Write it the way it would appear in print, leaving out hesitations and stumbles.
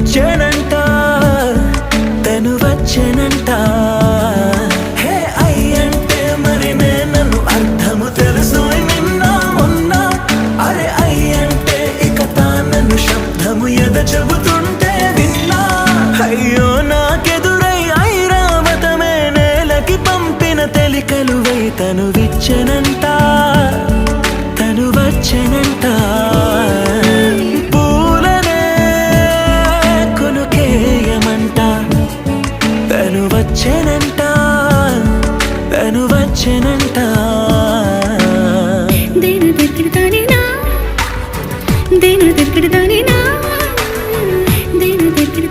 వచ్చేనంట తను వచ్చేనంట హే అయ్యంటే మరి నేను అర్థము తెలుసు నిన్న మొన్న అరే అయ్యంటే ఇక తానను శబ్దము ఎద చెబుతుంటే విన్నా అయ్యో నాకెదురై ఐరావతమే నేలకి పంపిన తెలికలువై తను విచ్చెనంట తను వచ్చెనంట పూలనే కొనుకేయమంట తను వచ్చెనంట